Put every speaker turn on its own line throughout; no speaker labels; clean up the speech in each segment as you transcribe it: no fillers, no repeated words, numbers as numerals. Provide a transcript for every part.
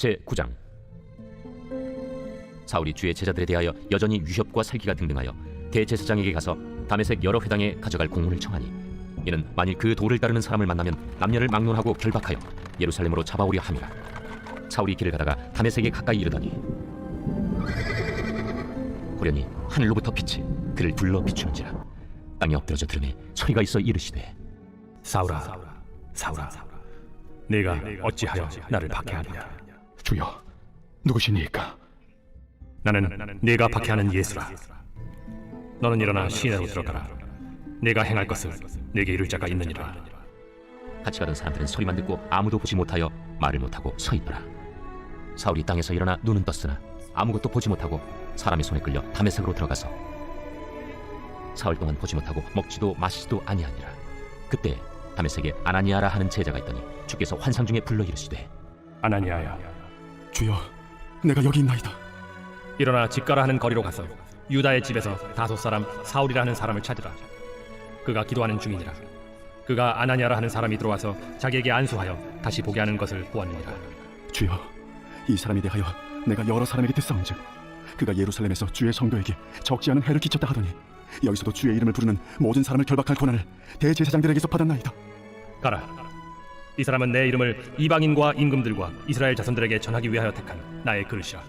제9장. 사울이 주의 제자들에 대하여 여전히 위협과 살기가 등등하여 대제사장에게 가서 다메섹 여러 회당에 가져갈 공문을 청하니, 이는 만일 그 도를 따르는 사람을 만나면 남녀를 막론하고 결박하여 예루살렘으로 잡아오려 함이라. 사울이 길을 가다가 다메섹에 가까이 이르더니 호련히 하늘로부터 빛이 그를 불러 비추는지라. 땅에 엎드러져 들음에 소리가 있어 이르시되,
사울아, 사울아, 네가 어찌하여 나를 박해하느냐?
주여, 누구시니까?
나는 네가 박해하는 예수라. 너는 일어나 시내로 들어가라. 네가 행할 것을 네게 이룰 자가 있느니라.
같이 가던 사람들은 소리만 듣고 아무도 보지 못하여 말을 못하고 서 있더라. 사울이 땅에서 일어나 눈은 떴으나 아무것도 보지 못하고 사람의 손에 끌려 다메섹으로 들어가서 사흘 동안 보지 못하고 먹지도 마시지도 아니하니라. 그때 다메섹에 아나니아라 하는 제자가 있더니 주께서 환상 중에 불러 이르시되,
아나니아야,
주여, 내가 여기 있나이다.
일어나 집가라 하는 거리로 가서 유다의 집에서 다소 사람 사울이라 하는 사람을 찾으라. 그가 기도하는 중이니라. 그가 아나니아라 하는 사람이 들어와서 자기에게 안수하여 다시 보게 하는 것을 보았느니라.
주여, 이 사람에 대하여 내가 여러 사람에게 듣사온즉 그가 예루살렘에서 주의 성도에게 적지 않은 해를 끼쳤다 하더니 여기서도 주의 이름을 부르는 모든 사람을 결박할 권한을 대제사장들에게서 받았나이다.
가라. 이 사람은 내 이름을 이방인과 임금들과 이스라엘 자손들에게 전하기 위하여 택한 나의 그릇이라.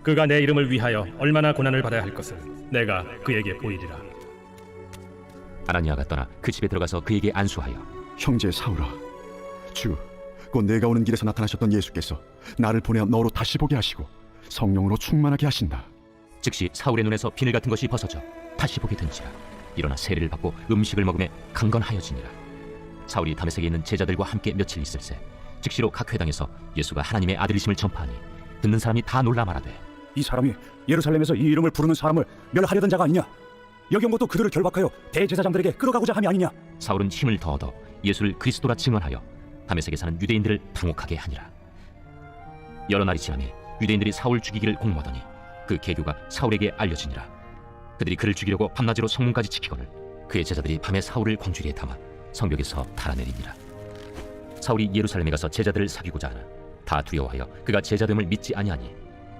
그가 내 이름을 위하여 얼마나 고난을 받아야 할 것을 내가 그에게 보이리라.
아나니아가 떠나 그 집에 들어가서 그에게 안수하여,
형제 사울아, 주, 곧 내가 오는 길에서 나타나셨던 예수께서 나를 보내어 너로 다시 보게 하시고 성령으로 충만하게 하신다.
즉시 사울의 눈에서 비늘 같은 것이 벗어져 다시 보게 된지라. 일어나 세례를 받고 음식을 먹으며 강건하여지니라. 사울이 다메섹에 있는 제자들과 함께 며칠 있을새 즉시로 각 회당에서 예수가 하나님의 아들이심을 전파하니 듣는 사람이 다 놀라 말하되,
이 사람이 예루살렘에서 이 이름을 부르는 사람을 멸하려던 자가 아니냐? 여기 온 것도 그들을 결박하여 대제사장들에게 끌어가고자 함이 아니냐?
사울은 힘을 더 얻어 예수를 그리스도라 증언하여 다메섹에 사는 유대인들을 당혹하게 하니라. 여러 날이 지나매 유대인들이 사울 죽이기를 공모하더니 그 계교가 사울에게 알려지니라. 그들이 그를 죽이려고 밤낮으로 성문까지 지키거늘 그의 제자들이 밤에 사울을 광주리에 담아 성벽에서 달아내리니라. 사울이 예루살렘에 가서 제자들을 사귀고자 하나 다 두려워하여 그가 제자됨을 믿지 아니하니,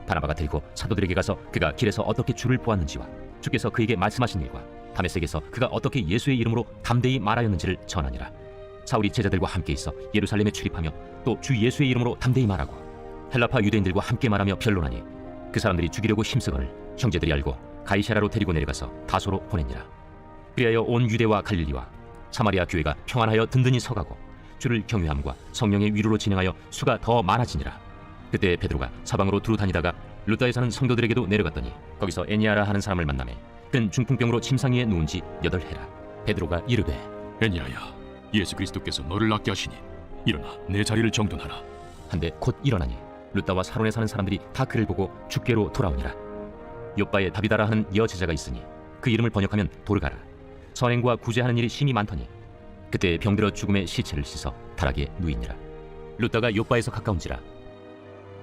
바나바가 데리고 사도들에게 가서 그가 길에서 어떻게 주를 보았는지와 주께서 그에게 말씀하신 일과 다메섹에서 그가 어떻게 예수의 이름으로 담대히 말하였는지를 전하니라. 사울이 제자들과 함께 있어 예루살렘에 출입하며 또 주 예수의 이름으로 담대히 말하고 헬라파 유대인들과 함께 말하며 변론하니, 그 사람들이 죽이려고 힘쓰거늘 형제들이 알고 가이사라로 데리고 내려가서 다소로 보내니라. 그리하여 온 유대와 갈릴리와 사마리아 교회가 평안하여 든든히 서가고 주를 경외함과 성령의 위로로 진행하여 수가 더 많아지니라. 그때 베드로가 사방으로 두루 다니다가 루다에 사는 성도들에게도 내려갔더니 거기서 애니아라 하는 사람을 만나매 그는 중풍병으로 침상 위에 누운 지 8해라. 베드로가 이르되,
애니아야, 예수 그리스도께서 너를 낫게 하시니 일어나 내 자리를 정돈하라.
한데 곧 일어나니 루다와 사론에 사는 사람들이 다 그를 보고 주께로 돌아오니라. 욥바에 다비다라 하는 여제자가 있으니 그 이름을 번역하면 도르가라. 선행과 구제하는 일이 심히 많더니 그때 병들어 죽음의 시체를 씻어 다락에 누이니라. 루다가 욥바에서 가까운지라.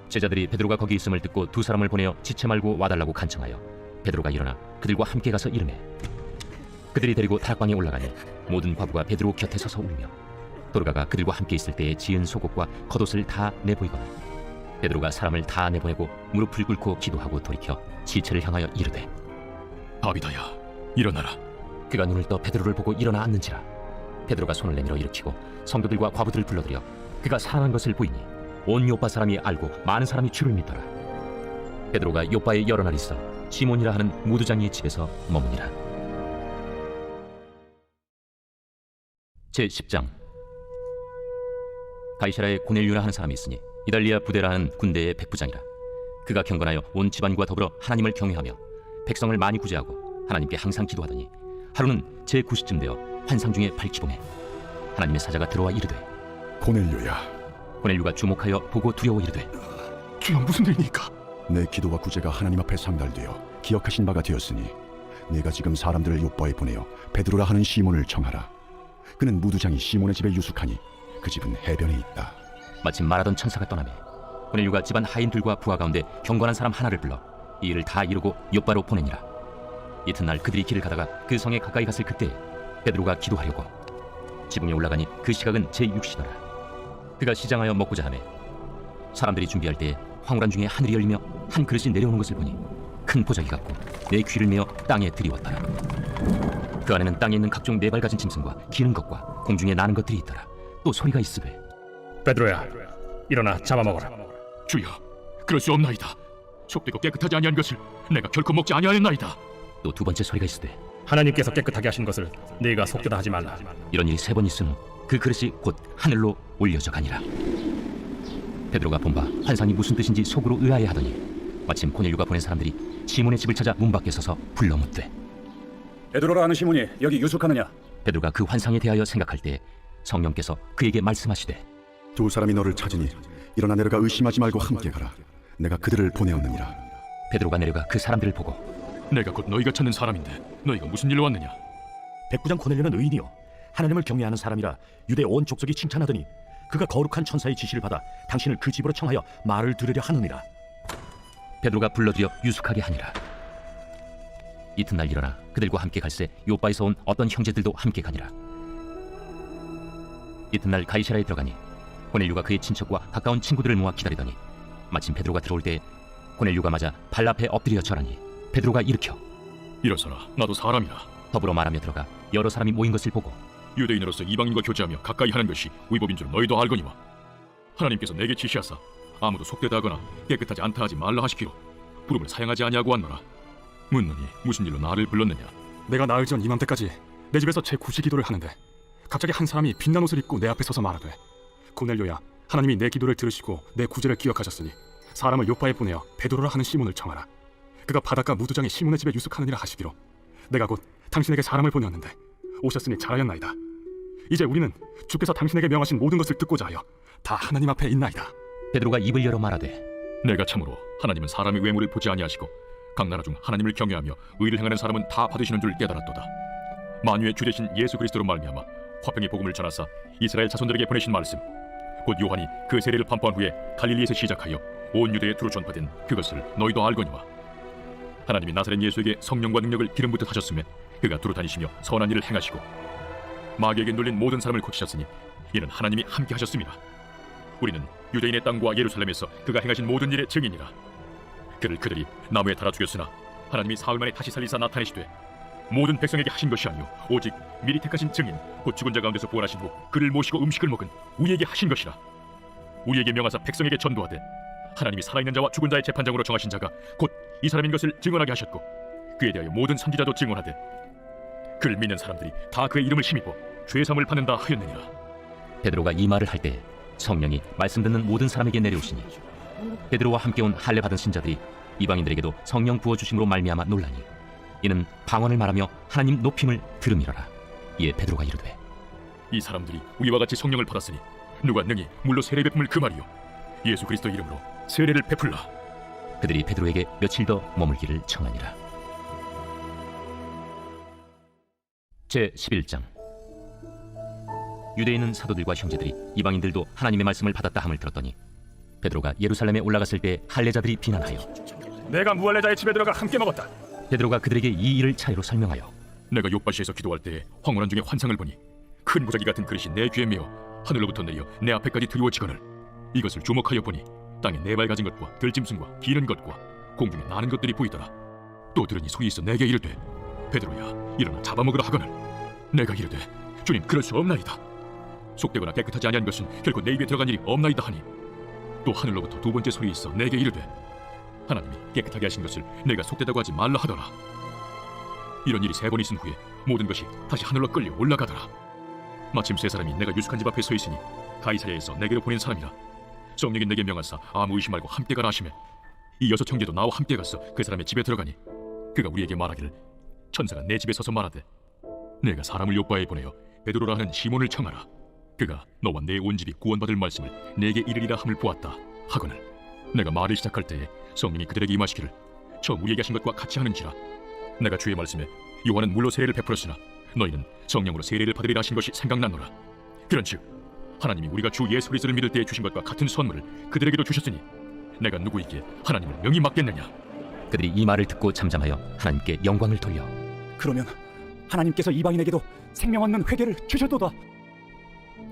제자들이 베드로가 거기 있음을 듣고 두 사람을 보내어 지체 말고 와달라고 간청하여 베드로가 일어나 그들과 함께 가서 이르매, 그들이 데리고 다락방에 올라가니 모든 과부가 베드로 곁에 서서 울며 도르가가 그들과 함께 있을 때에 지은 속옷과 겉옷을 다 내보이거늘 베드로가 사람을 다 내보내고 무릎을 꿇고 기도하고 돌이켜 지체를 향하여 이르되,
다비다야, 일어나라.
그가 눈을 떠 베드로를 보고 일어나 앉는지라. 베드로가 손을 내밀어 일으키고 성도들과 과부들을 불러들여 그가 살아난 것을 보이니 온 욥바 사람이 알고 많은 사람이 주를 믿더라. 베드로가 욥바에 여러 날 있어 시몬이라 하는 무두장이의 집에서 머무니라. 제10장. 가이사라에 고넬류라 하는 사람이 있으니 이달리아 부대라 하는 군대의 백부장이라. 그가 경건하여 온 집안과 더불어 하나님을 경외하며 백성을 많이 구제하고 하나님께 항상 기도하더니 하루는 제9시쯤 되어 환상 중에 밝히봄에 하나님의 사자가 들어와 이르되,
고넬료야.
고넬류가 주목하여 보고 두려워 이르되,
주여, 무슨 일이니까? 내 기도와 구제가 하나님 앞에 상달되어 기억하신 바가 되었으니 내가 지금 사람들을 욥바에 보내어 베드로라 하는 시몬을 청하라. 그는 무두장이 시몬의 집에 유숙하니 그 집은 해변에 있다.
마침 말하던 천사가 떠나매 고넬류가 집안 하인들과 부하 가운데 경건한 사람 하나를 불러 이 일을 다 이루고 욥바로 보내니라. 이튿날 그들이 길을 가다가 그 성에 가까이 갔을 그때 베드로가 기도하려고 지붕에 올라가니 그 시각은 제6시더라. 그가 시장하여 먹고자 하매 사람들이 준비할 때 황홀한 중에 하늘이 열리며 한 그릇이 내려오는 것을 보니 큰 보자기 같고 내 귀를 메어 땅에 들이웠더라. 그 안에는 땅에 있는 각종 네 발 가진 짐승과 기는 것과 공중에 나는 것들이 있더라. 또 소리가 있으되
베드로야, 일어나 잡아먹어라.
주여, 그럴 수 없나이다. 속되고 깨끗하지 아니한 것을 내가 결코 먹지 아니하였나이다.
또 두 번째 소리가 있으되
하나님께서 깨끗하게 하신 것을 네가 속되다 하지 말라.
이런 일이 세 번 있은 후 그 그릇이 곧 하늘로 올려져 가니라. 베드로가 본 바 환상이 무슨 뜻인지 속으로 의아해하더니 마침 고넬료가 보낸 사람들이 시몬의 집을 찾아 문 밖에 서서 불러 묻되
베드로라 하는 시몬이 여기 유숙하느냐?
베드로가 그 환상에 대하여 생각할 때 성령께서 그에게 말씀하시되
두 사람이 너를 찾으니 일어나 내려가 의심하지 말고 함께 가라. 내가 그들을 보내었느니라.
베드로가 내려가 그 사람들을 보고
내가 곧 너희가 찾는 사람인데 너희가 무슨 일로 왔느냐?
백부장 고넬료는 의인이요 하나님을 경외하는 사람이라 유대 온 족속이 칭찬하더니 그가 거룩한 천사의 지시를 받아 당신을 그 집으로 청하여 말을 들으려 하느니라.
베드로가 불러들여 유숙하게 하니라. 이튿날 일어나 그들과 함께 갈새 요바에서 온 어떤 형제들도 함께 가니라. 이튿날 가이사랴에 들어가니 고넬료가 그의 친척과 가까운 친구들을 모아 기다리더니 마침 베드로가 들어올 때 고넬료가 맞아 발 앞에 엎드려 절하니 베드로가 일으켜
일어서라, 나도 사람이라.
더불어 말하며 들어가 여러 사람이 모인 것을 보고
유대인으로서 이방인과 교제하며 가까이 하는 것이 위법인 줄 너희도 알거니와 하나님께서 내게 지시하사 아무도 속되다 하거나 깨끗하지 않다 하지 말라 하시기로 부름을 사양하지 아니하고 왔노라. 묻노니 무슨 일로 나를 불렀느냐?
내가 나흘 전 이맘때까지 내 집에서 제 구시 기도를 하는데 갑자기 한 사람이 빛난 옷을 입고 내 앞에 서서 말하되 고넬료야, 하나님이 내 기도를 들으시고 내 구제를 기억하셨으니 사람을 요파에 보내어 베드로라 하는 시몬을 청하라. 그가 바닷가 무두장의 시몬의 집에 유숙하느니라 하시기로 내가 곧 당신에게 사람을 보내었는데 오셨으니 잘하였나이다. 이제 우리는 주께서 당신에게 명하신 모든 것을 듣고자 하여 다 하나님 앞에 있나이다.
베드로가 입을 열어 말하되
내가 참으로 하나님은 사람의 외모를 보지 아니하시고 각 나라 중 하나님을 경외하며 의를 행하는 사람은 다 받으시는 줄 깨달았도다. 만유의 주 되신 예수 그리스도로 말미암아 화평의 복음을 전하사 이스라엘 자손들에게 보내신 말씀 곧 요한이 그 세례를 반포한 후에 갈릴리에서 시작하여 온 유대에 두루 전파된 그것을 너희도 알거니와 하나님이 나사렛 예수에게 성령과 능력을 기름 붓듯 하셨음에 그가 두루 다니시며 선한 일을 행하시고 마귀에게 눌린 모든 사람을 고치셨으니 이는 하나님이 함께 하셨습니다. 우리는 유대인의 땅과 예루살렘에서 그가 행하신 모든 일의 증인이라. 그들이 나무에 달아 죽였으나 하나님이 사흘 만에 다시 살리사 나타내시되 모든 백성에게 하신 것이 아니요 오직 미리 택하신 증인 곧 죽은 자 가운데서 부활하신 후 그를 모시고 음식을 먹은 우리에게 하신 것이라. 우리에게 명하사 백성에게 전도하되 하나님이 살아있는 자와 죽은 자의 재판장으로 정하신 자가 곧 이 사람인 것을 증언하게 하셨고 그에 대하여 모든 선지자도 증언하되 그를 믿는 사람들이 다 그의 이름을 힘입어 죄 사함을 받는다 하였느니라.
베드로가 이 말을 할 때 성령이 말씀 듣는 모든 사람에게 내려오시니 베드로와 함께 온 할례 받은 신자들이 이방인들에게도 성령 부어 주심으로 말미암아 놀라니 이는 방언을 말하며 하나님 높임을 들음이로라. 이에 베드로가 이르되
이 사람들이 우리와 같이 성령을 받았으니 누가 능히 물로 세례 베품을 금하리요 예수 그리스도 이름으로 세례를 베풀라.
그들이 베드로에게 며칠 더 머물기를 청하니라. 제 11장. 유대인은 사도들과 형제들이 이방인들도 하나님의 말씀을 받았다 함을 들었더니 베드로가 예루살렘에 올라갔을 때 할례자들이 비난하여
내가 무할례자의 집에 들어가 함께 먹었다.
베드로가 그들에게 이 일을 차례로 설명하여
내가 욥바시에서 기도할 때 황홀한 중에 환상을 보니 큰 보자기 같은 그릇이 내 귀에 메어 하늘로부터 내려 내 앞에까지 드리워지거늘 이것을 주목하여 보니 땅에 네 발 가진 것과 들짐승과 기는 것과 공중에 나는 것들이 보이더라. 또 들으니 손이 있어 내게 이르되 베드로야 일어나 잡아먹으라 하거늘 내가 이르되 주님 그럴 수 없나이다. 속되거나 깨끗하지 아니한 것은 결코 내 입에 들어간 일이 없나이다 하니 또 하늘로부터 두 번째 소리 있어 내게 이르되 하나님이 깨끗하게 하신 것을 내가 속되다고 하지 말라 하더라. 이런 일이 세 번 있은 후에 모든 것이 다시 하늘로 끌려 올라가더라. 마침 세 사람이 내가 유숙한 집 앞에 서 있으니 가이사랴에서 내게로 보낸 사람이라. 성령이 내게 명하사 아무 의심 말고 함께 가라 하시매 이 여섯 형제도 나와 함께 가서 그 사람의 집에 들어가니 그가 우리에게 말하기를 천사가 내 집에 서서 말하되 내가 사람을 요바에 보내어 베드로라 하는 시몬을 청하라. 그가 너와 내 온 집이 구원받을 말씀을 내게 이르리라 함을 보았다 하거늘 내가 말을 시작할 때에 성령이 그들에게 임하시기를 처음 우리에게 하신 것과 같이 하는지라. 내가 주의 말씀에 요한은 물로 세례를 베풀었으나 너희는 성령으로 세례를 받으리라 하신 것이 생각나노라. 그런즉 하나님이 우리가 주 예수 그리스도를 믿을 때에 주신 것과 같은 선물을 그들에게도 주셨으니 내가 누구에게 하나님을 명히 맡겠느냐.
그들이 이 말을 듣고 잠잠하여 하나님께 영광을 돌려
그러면 하나님께서 이방인에게도 생명 얻는 회개를 주셨도다.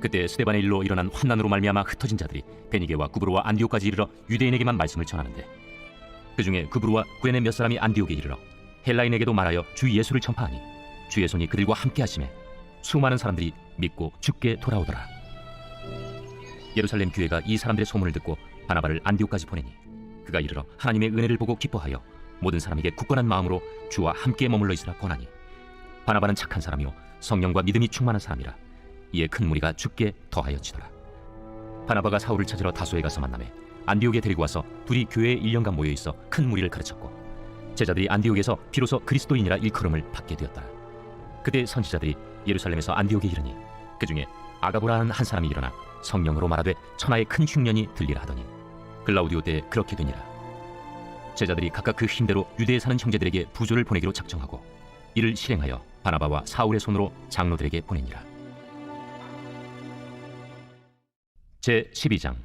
그때 스데반의 일로 일어난 환난으로 말미암아 흩어진 자들이 베니게와 구브로와 안디옥까지 이르러 유대인에게만 말씀을 전하는데 그 중에 구브로와 구레네 몇 사람이 안디옥에 이르러 헬라인에게도 말하여 주 예수를 전파하니 주의 손이 그들과 함께 하심에 수많은 사람들이 믿고 주께 돌아오더라. 예루살렘 교회가 이 사람들의 소문을 듣고 바나바를 안디옥까지 보내니 그가 이르러 하나님의 은혜를 보고 기뻐하여 모든 사람에게 굳건한 마음으로 주와 함께 머물러 있으라 권하니 바나바는 착한 사람이요 성령과 믿음이 충만한 사람이라. 이에 큰 무리가 주께 더하여지더라. 바나바가 사울을 찾으러 다소에 가서 만나매 안디옥에 데리고 와서 둘이 교회에 1년간 모여 있어 큰 무리를 가르쳤고 제자들이 안디옥에서 비로소 그리스도인이라 일컬음을 받게 되었더라. 그때 선지자들이 예루살렘에서 안디옥에 이르니 그 중에 아가보라는 한 사람이 일어나 성령으로 말하되 천하의 큰 흉년이 들리라 하더니 글라우디오 때 그렇게 되니라. 제자들이 각각 그 힘대로 유대에 사는 형제들에게 부조를 보내기로 작정하고 이를 실행하여 바나바와 사울의 손으로 장로들에게 보내니라. 제 12장.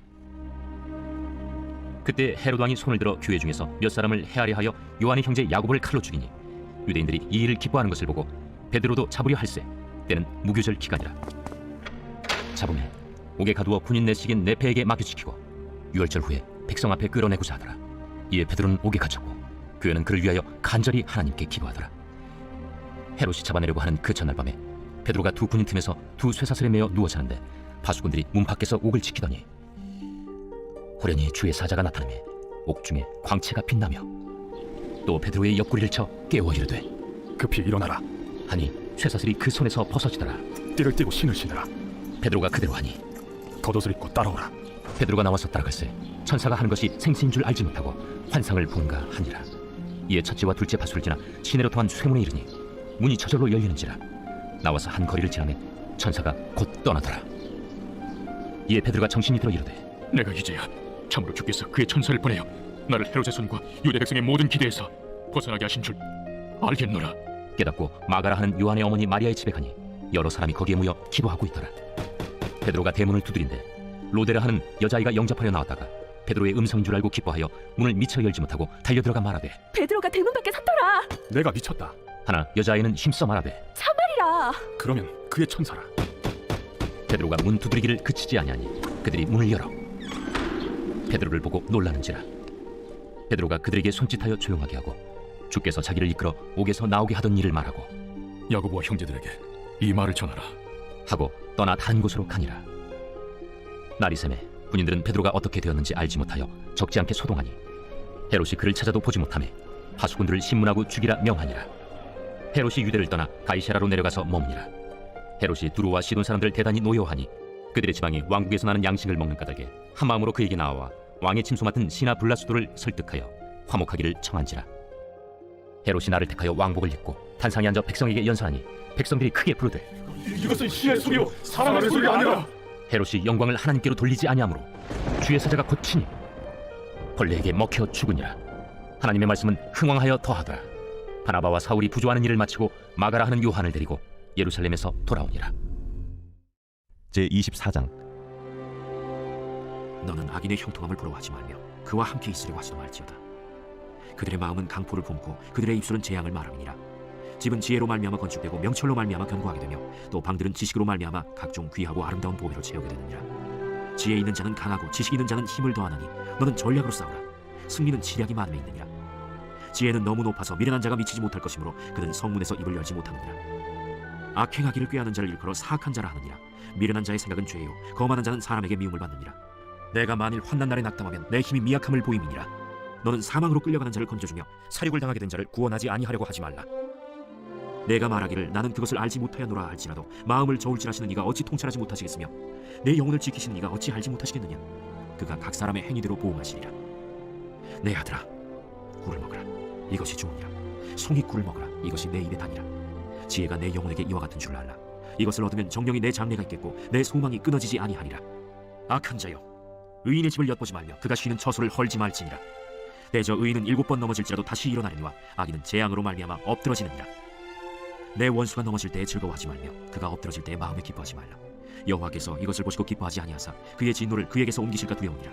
그때 헤롯 왕이 손을 들어 교회 중에서 몇 사람을 헤아려 하여 요한의 형제 야곱을 칼로 죽이니 유대인들이 이 일을 기뻐하는 것을 보고 베드로도 잡으려 할세 때는 무교절 기간이라. 잡음에 옥에 가두어 군인 내식인 네페에게 맡겨지키고 유월절 후에 백성 앞에 끌어내고자 하더라. 이에 베드로는 옥에 갇혔고 교회는 그를 위하여 간절히 하나님께 기도하더라. 헤롯이 잡아내려고 하는 그 전날 밤에 베드로가 두 군인 틈에서 두 쇠사슬에 매어 누워 자는데 바수꾼들이 문 밖에서 옥을 지키더니 호련히 주의 사자가 나타나며 옥중에 광채가 빛나며 또 베드로의 옆구리를 쳐 깨워 이르되
급히 일어나라.
하니 쇠사슬이 그 손에서 벗어지더라.
띠를 띠고 신을 신으라.
베드로가 그대로 하니
겉옷을 입고 따라오라.
베드로가 나와서 따라갈새 천사가 하는 것이 생시인 줄 알지 못하고 환상을 본가 하니라. 이에 첫째와 둘째 바수를 지나 시내로 통한 쇠문에 이르니 문이 저절로 열리는지라. 나와서 한 거리를 지나매 천사가 곧 떠나더라. 이에 베드로가 정신이 들어 이르되
내가 이제야 참으로 주께서 그의 천사를 보내어 나를 헤롯의 손과 유대 백성의 모든 기대에서 벗어나게 하신 줄 알겠노라.
깨닫고 마가라 하는 요한의 어머니 마리아의 집에 가니 여러 사람이 거기에 모여 기도하고 있더라. 베드로가 대문을 두드린데 로데라 하는 여자아이가 영접하여 나왔다가 베드로의 음성인 줄 알고 기뻐하여 문을 미처 열지 못하고 달려들어가 말하되
베드로가 대문 밖에 섰더라.
내가 미쳤다.
하나 여자아이는 힘써 말하되
참말이라.
그러면 그의 천사라.
베드로가 문 두드리기를 그치지 아니하니 그들이 문을 열어 베드로를 보고 놀라는지라. 베드로가 그들에게 손짓하여 조용하게 하고 주께서 자기를 이끌어 옥에서 나오게 하던 일을 말하고
야고보와 형제들에게 이 말을 전하라.
하고 떠나 다른 곳으로 가니라. 날이 새매 군인들은 베드로가 어떻게 되었는지 알지 못하여 적지 않게 소동하니 헤롯이 그를 찾아도 보지 못하매 하수꾼들을 신문하고 죽이라 명하니라. 헤롯이 유대를 떠나 가이사라로 내려가서 머무니라. 헤롯이 두로와 시돈 사람들을 대단히 노여워하니 그들의 지방이 왕국에서 나는 양식을 먹는 까닭에 한 마음으로 그에게 나와 왕의 침소 맡은 시나 블라수도를 설득하여 화목하기를 청한지라. 헤롯이 나를 택하여 왕복을 입고 단상에 앉아 백성에게 연설하니 백성들이 크게 부르되
이것은 신의 소리요 사람의 소리 아니라.
헤롯이 영광을 하나님께로 돌리지 아니하므로 주의 사자가 곧 치니 벌레에게 먹혀 죽으니라. 하나님의 말씀은 흥왕하여 더하더라. 바나바와 사울이 부조하는 일을 마치고 마가라 하는 요한을 데리고 예루살렘에서 돌아오니라.
제24장.
너는 악인의 형통함을 부러워하지 말며 그와 함께 있으려고 하지도 말지어다. 그들의 마음은 강포를 품고 그들의 입술은 재앙을 말함이니라. 집은 지혜로 말미암아 건축되고 명철로 말미암아 견고하게 되며 또 방들은 지식으로 말미암아 각종 귀하고 아름다운 보배로 채우게 되느니라. 지혜 있는 자는 강하고 지식 있는 자는 힘을 더하나니 너는 전략으로 싸우라. 승리는 지략이 많음에 있느니라. 지혜는 너무 높아서 미련한 자가 미치지 못할 것이므로 그는 성문에서 입을 열지 못하느니라. 악행하기를 꾀하는 자를 일컬어 사악한 자라 하느니라. 미련한 자의 생각은 죄요 거만한 자는 사람에게 미움을 받느니라. 내가 만일 환난 날에 낙담하면 내 힘이 미약함을 보임이니라. 너는 사망으로 끌려가는 자를 건져주며 사륙을 당하게 된 자를 구원하지 아니하려고 하지 말라. 내가 말하기를 나는 그것을 알지 못하였노라 할지라도 마음을 저울질하시는 이가 어찌 통찰하지 못하시겠으며 내 영혼을 지키시는 이가 어찌 알지 못하시겠느냐. 그가 각 사람의 행위대로 보응하시리라. 내 아들아 꿀을 먹으라. 이것이 좋으니라. 송이 꿀을 먹으라. 이것이 내 입에 다니라. 지혜가 내 영혼에게 이와 같은 줄을 알라. 이것을 얻으면 정령이 내 장래가 있겠고 내 소망이 끊어지지 아니하리라. 악한 자여 의인의 집을 엿보지 말며 그가 쉬는 처소를 헐지 말지니라. 내저 의인은 7번 넘어질지라도 다시 일어나려니와 악인은 재앙으로 말미암아 엎드러지느니라. 내 원수가 넘어질 때에 즐거워하지 말며 그가 엎드러질 때에 마음에 기뻐하지 말라. 여호와께서 이것을 보시고 기뻐하지 아니하사 그의 진노를 그에게서 옮기실까 두려우니라.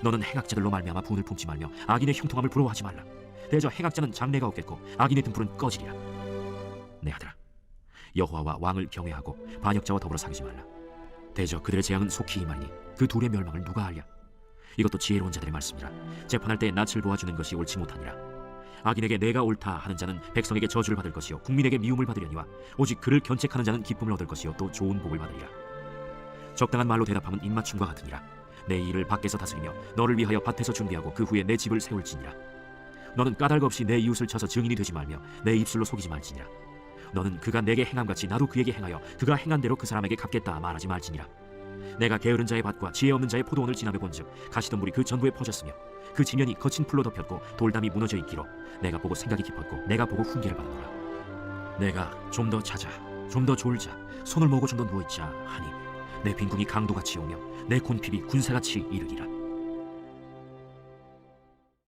너는 행악자들로 말미암아 분을 품지 말며 악인의 형통함을 부러워하지 말라. 대저 행악자는 장래가 없겠고 악인의 등불은 꺼지리라. 내 아들아 여호와와 왕을 경외하고 반역자와 더불어 사귀지 말라. 대저 그들의 재앙은 속히 임하리니 그 둘의 멸망을 누가 알랴. 이것도 지혜로운 자들의 말씀이라. 재판할 때 낯을 보아주는 것이 옳지 못하니라. 악인에게 내가 옳다 하는 자는 백성에게 저주를 받을 것이요 국민에게 미움을 받으려니와 오직 그를 견책하는 자는 기쁨을 얻을 것이요 또 좋은 복을 받으리라. 적당한 말로 대답하면 입맞춤과 같으니라. 내 일을 밖에서 다스리며 너를 위하여 밭에서 준비하고 그 후에 내 집을 세울지니라. 너는 까닭 없이 내 이웃을 쳐서 증인이 되지 말며 내 입술로 속이지 말지니라. 너는 그가 내게 행함같이 나도 그에게 행하여 그가 행한 대로 그 사람에게 갚겠다 말하지 말지니라. 내가 게으른 자의 밭과 지혜 없는 자의 포도원을 지나며 본즉 가시덤불이 그 전부에 퍼졌으며 그 지면이 거친 풀로 덮였고 돌담이 무너져 있기로 내가 보고 생각이 깊었고 내가 보고 훈계를 받았노라. 내가 좀 더 자자 좀 더 졸자 손을 모으고 좀 더 누워있자 하니 내 빈궁이 강도같이 오며 내 곤핍이 군사같이 이르기라.